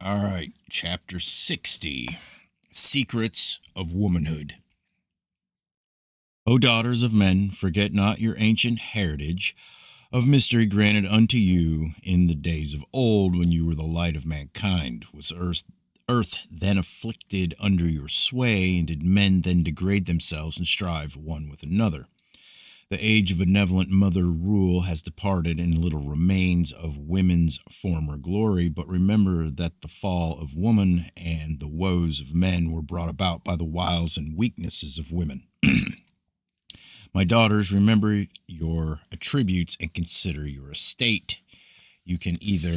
All right, chapter 60 Secrets of Womanhood. O daughters of men, forget not your ancient heritage of mystery granted unto you in the days of old, when you were the light of mankind. Was earth then afflicted under your sway, and did men then degrade themselves and strive one with another? The age of benevolent mother rule has departed, and little remains of women's former glory. But remember that the fall of woman and the woes of men were brought about by the wiles and weaknesses of women. My daughters, remember your attributes and consider your estate. You can either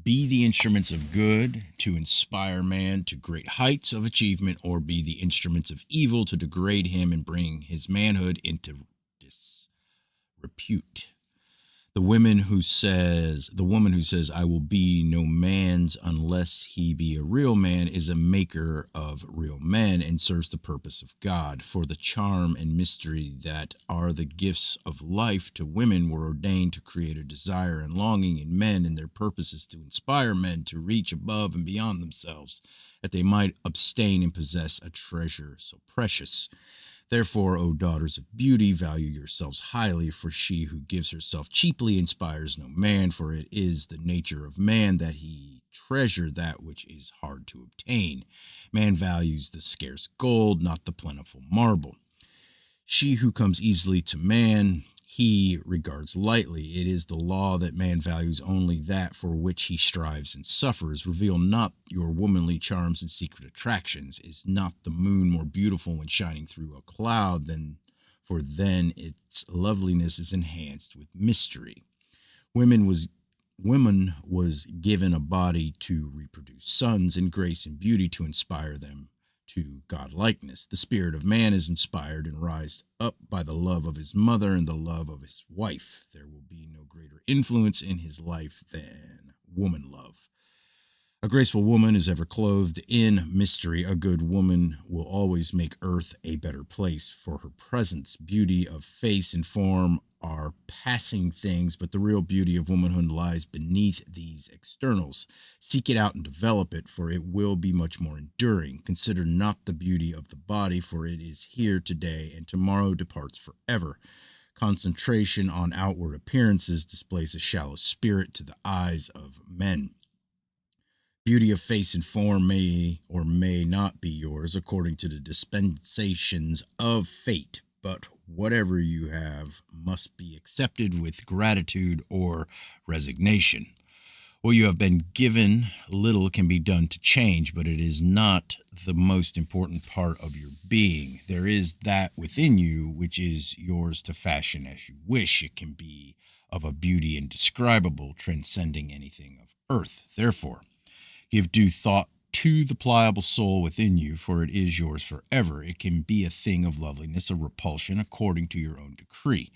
be the instruments of good to inspire man to great heights of achievement, or be the instruments of evil to degrade him and bring his manhood into disrepute. The woman who says, I will be no man's unless he be a real man, is a maker of real men and serves the purpose of God. For the charm and mystery that are the gifts of life to women were ordained to create a desire and longing in men, and their purpose is to inspire men to reach above and beyond themselves, that they might abstain and possess a treasure so precious. Therefore, O daughters of beauty, value yourselves highly, for she who gives herself cheaply inspires no man, for it is the nature of man that he treasure that which is hard to obtain. Man values the scarce gold, not the plentiful marble. She who comes easily to man, he regards lightly. It is the law that man values only that for which he strives and suffers. Reveal not your womanly charms and secret attractions. Is not the moon more beautiful when shining through a cloud than for then its loveliness is enhanced with mystery? Women was given a body to reproduce sons, and grace and beauty to inspire them to godlikeness. The spirit of man is inspired and rised up by the love of his mother and the love of his wife. There will be no greater influence in his life than woman love. A graceful woman is ever clothed in mystery. A good woman will always make earth a better place for her presence. Beauty of face and form are passing things, but the real beauty of womanhood lies beneath these externals. Seek it out and develop it, for it will be much more enduring. Consider not the beauty of the body, for it is here today and tomorrow departs forever. Concentration on outward appearances displays a shallow spirit to the eyes of men. Beauty of face and form may or may not be yours according to the dispensations of fate, but whatever you have must be accepted with gratitude or resignation. What you have been given, little can be done to change, but it is not the most important part of your being. There is that within you which is yours to fashion as you wish. It can be of a beauty indescribable, transcending anything of earth. Therefore, give due thought to the pliable soul within you, for it is yours forever. It can be a thing of loveliness or repulsion according to your own decree.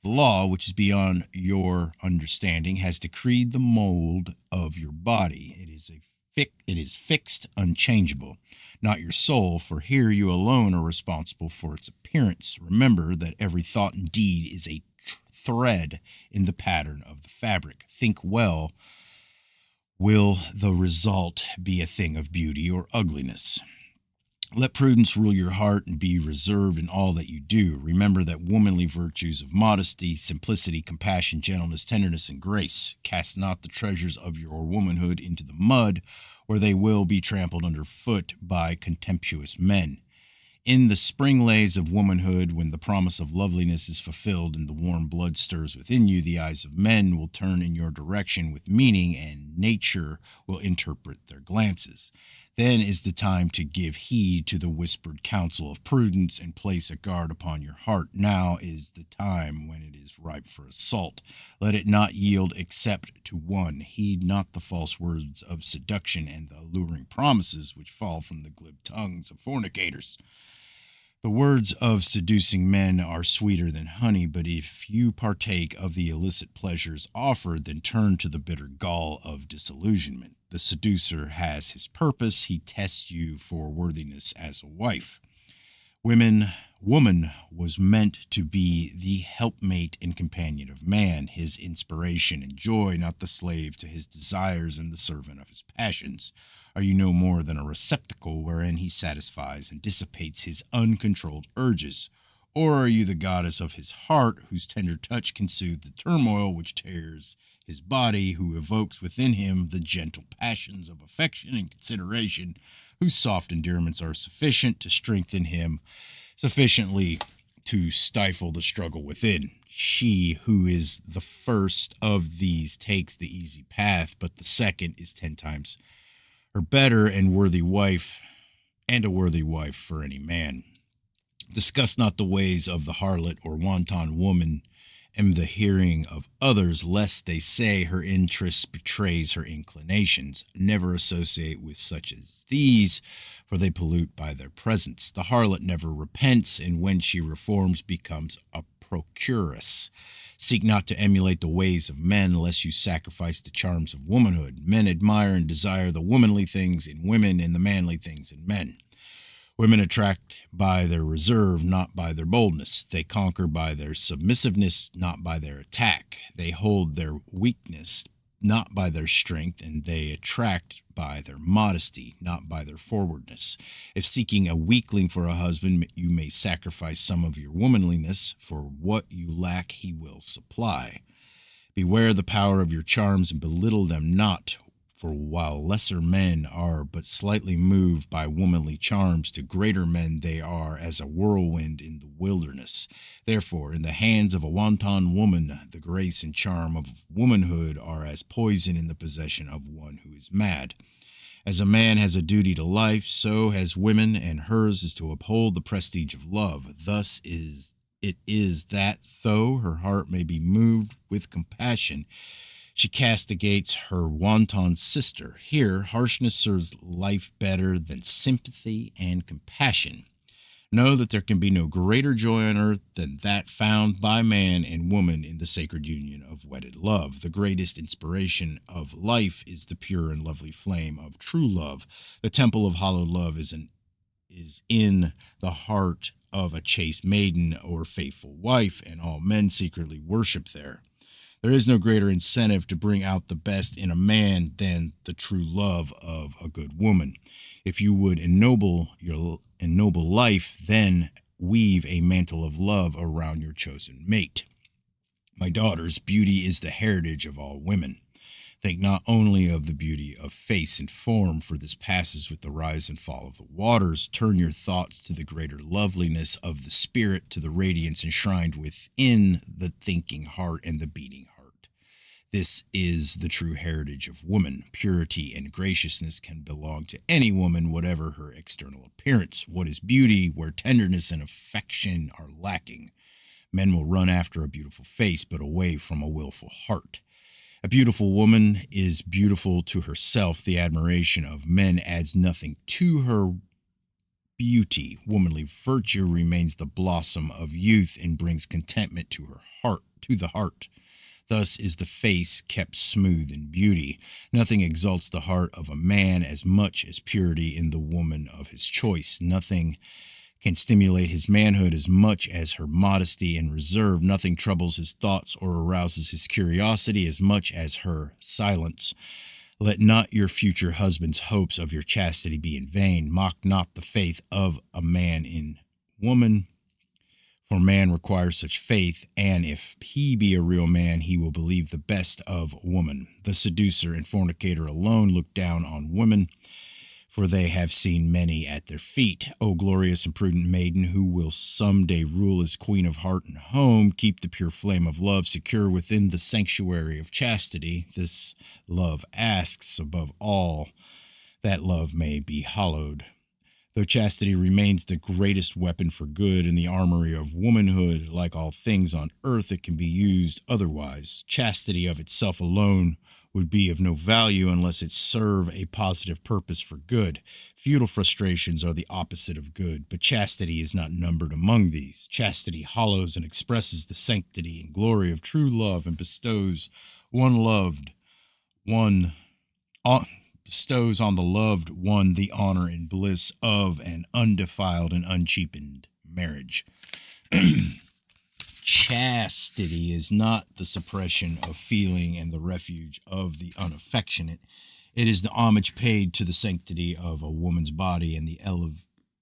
The law, which is beyond your understanding, has decreed the mold of your body. It is fixed, unchangeable, not your soul, for here you alone are responsible for its appearance. Remember that every thought and deed is a thread in the pattern of the fabric. Think well. Will the result be a thing of beauty or ugliness? Let prudence rule your heart and be reserved in all that you do. Remember that womanly virtues of modesty, simplicity, compassion, gentleness, tenderness, and grace. Cast not the treasures of your womanhood into the mud, where they will be trampled underfoot by contemptuous men. In the spring lays of womanhood, when the promise of loveliness is fulfilled and the warm blood stirs within you, the eyes of men will turn in your direction with meaning, and nature will interpret their glances. Then is the time to give heed to the whispered counsel of prudence and place a guard upon your heart. Now is the time when it is ripe for assault. Let it not yield except to one. Heed not the false words of seduction and the alluring promises which fall from the glib tongues of fornicators. The words of seducing men are sweeter than honey, but if you partake of the illicit pleasures offered, then turn to the bitter gall of disillusionment. The seducer has his purpose. He tests you for worthiness as a wife. Women Woman was meant to be the helpmate and companion of man, his inspiration and joy, not the slave to his desires and the servant of his passions. Are you no more than a receptacle wherein he satisfies and dissipates his uncontrolled urges? Or are you the goddess of his heart, whose tender touch can soothe the turmoil which tears his body, who evokes within him the gentle passions of affection and consideration, whose soft endearments are sufficient to strengthen him, sufficiently to stifle the struggle within? She who is the first of these takes the easy path, but the second is 10 times her better and worthy wife, and a worthy wife for any man. Discuss not the ways of the harlot or wanton woman in the hearing of others, lest they say her interest betrays her inclinations. Never associate with such as these, for they pollute by their presence. The harlot never repents, and when she reforms becomes a procuress. Seek not to emulate the ways of men, lest you sacrifice the charms of womanhood. Men admire and desire the womanly things in women and the manly things in men. Women attract by their reserve, not by their boldness. They conquer by their submissiveness, not by their attack. They hold their weakness, not by their strength, and they attract by their modesty, not by their forwardness. If seeking a weakling for a husband, you may sacrifice some of your womanliness, for what you lack he will supply. Beware the power of your charms and belittle them not. For while lesser men are but slightly moved by womanly charms, to greater men they are as a whirlwind in the wilderness. Therefore, in the hands of a wanton woman, the grace and charm of womanhood are as poison in the possession of one who is mad. As a man has a duty to life, so has women, and hers is to uphold the prestige of love. Thus it is that, though her heart may be moved with compassion, she castigates her wanton sister. Here, harshness serves life better than sympathy and compassion. Know that there can be no greater joy on earth than that found by man and woman in the sacred union of wedded love. The greatest inspiration of life is the pure and lovely flame of true love. The temple of hallowed love is in the heart of a chaste maiden or faithful wife, and all men secretly worship there. There is no greater incentive to bring out the best in a man than the true love of a good woman. If you would ennoble life, then weave a mantle of love around your chosen mate. My daughters, beauty is the heritage of all women. Think not only of the beauty of face and form, for this passes with the rise and fall of the waters. Turn your thoughts to the greater loveliness of the spirit, to the radiance enshrined within the thinking heart and the beating heart. This is the true heritage of woman. Purity and graciousness can belong to any woman, whatever her external appearance. What is beauty where tenderness and affection are lacking? Men will run after a beautiful face, but away from a willful heart. A beautiful woman is beautiful to herself. The admiration of men adds nothing to her beauty. Womanly virtue remains the blossom of youth and brings contentment to the heart. Thus is the face kept smooth in beauty. Nothing exalts the heart of a man as much as purity in the woman of his choice. Nothing can stimulate his manhood as much as her modesty and reserve. Nothing troubles his thoughts or arouses his curiosity as much as her silence. Let not your future husband's hopes of your chastity be in vain. Mock not the faith of a man in woman, for man requires such faith, and if he be a real man, he will believe the best of woman. The seducer and fornicator alone look down on women, for they have seen many at their feet. O glorious and prudent maiden, who will someday rule as queen of heart and home, keep the pure flame of love secure within the sanctuary of chastity. This love asks, above all, that love may be hallowed. Though chastity remains the greatest weapon for good in the armory of womanhood, like all things on earth, it can be used otherwise. Chastity of itself alone would be of no value unless it serve a positive purpose for good. Futile frustrations are the opposite of good, but chastity is not numbered among these. Chastity hollows and expresses the sanctity and glory of true love and bestows on the loved one the honor and bliss of an undefiled and uncheapened marriage. Chastity is not the suppression of feeling and the refuge of the unaffectionate. It is the homage paid to the sanctity of a woman's body and the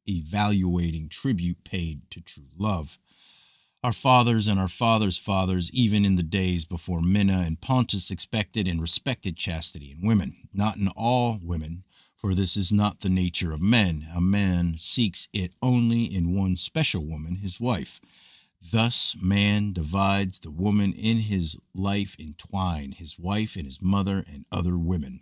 evaluating tribute paid to true love. Our fathers and our fathers' fathers, even in the days before Minna and Pontus, expected and respected chastity in women. Not in all women, for this is not the nature of men. A man seeks it only in one special woman, his wife. Thus man divides the woman in his life in twine, his wife and his mother and other women.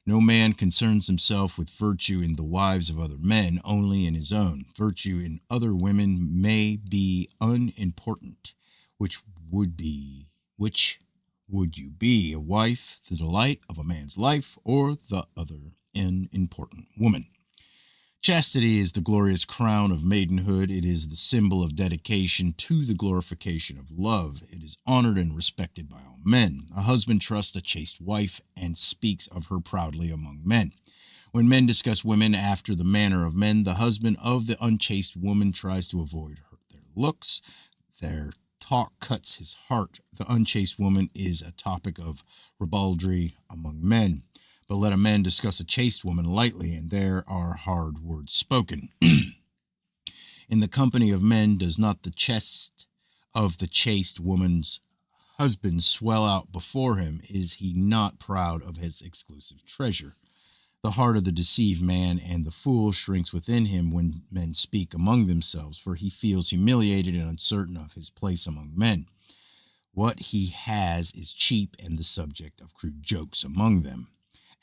No man concerns himself with virtue in the wives of other men, only in his own. Virtue in other women may be unimportant. Which would you be, a wife, the delight of a man's life, or the other unimportant woman? Chastity is the glorious crown of maidenhood. It is the symbol of dedication to the glorification of love. It is honored and respected by all men. A husband trusts a chaste wife and speaks of her proudly among men. When men discuss women after the manner of men, the husband of the unchaste woman tries to avoid their looks. Their talk cuts his heart. The unchaste woman is a topic of ribaldry among men. But let a man discuss a chaste woman lightly, and there are hard words spoken. In the company of men, does not the chest of the chaste woman's husband swell out before him? Is he not proud of his exclusive treasure? The heart of the deceived man and the fool shrinks within him when men speak among themselves, for he feels humiliated and uncertain of his place among men. What he has is cheap and the subject of crude jokes among them.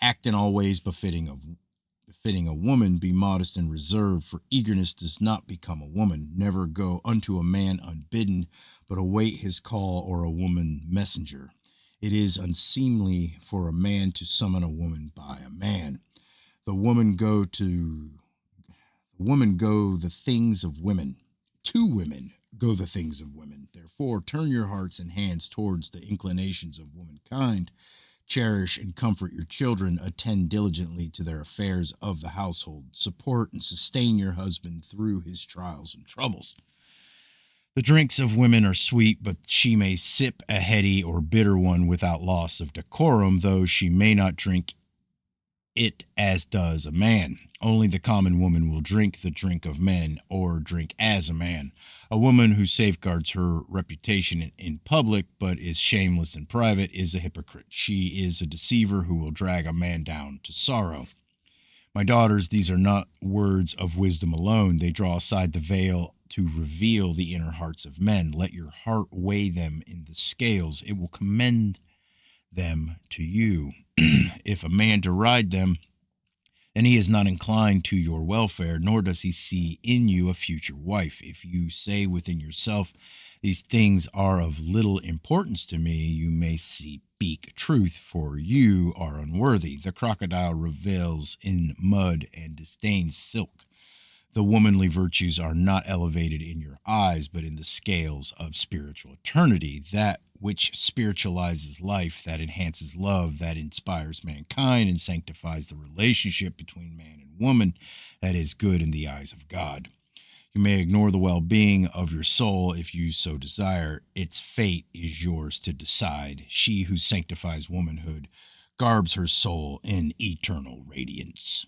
Act in all ways befitting a woman, be modest and reserved, for eagerness does not become a woman. Never go unto a man unbidden, but await his call, or a woman messenger. It is unseemly for a man to summon a woman by a man. The woman go the things of women. To women go the things of women. Therefore, turn your hearts and hands towards the inclinations of womankind. Cherish and comfort your children. Attend diligently to their affairs of the household. Support and sustain your husband through his trials and troubles. The drinks of women are sweet, but she may sip a heady or bitter one without loss of decorum, though she may not drink it as does a man. Only the common woman will drink the drink of men, or drink as a man. A woman who safeguards her reputation in public but is shameless in private is a hypocrite. She is a deceiver who will drag a man down to sorrow. My daughters, these are not words of wisdom alone. They draw aside the veil to reveal the inner hearts of men. Let your heart weigh them in the scales. It will commend them to you. If a man deride them, then he is not inclined to your welfare, nor does he see in you a future wife. If you say within yourself, these things are of little importance to me, you may speak truth, for you are unworthy. The crocodile revels in mud and disdains silk. The womanly virtues are not elevated in your eyes, but in the scales of spiritual eternity. That which spiritualizes life, that enhances love, that inspires mankind and sanctifies the relationship between man and woman, that is good in the eyes of God. You may ignore the well-being of your soul if you so desire. Its fate is yours to decide. She who sanctifies womanhood garbs her soul in eternal radiance.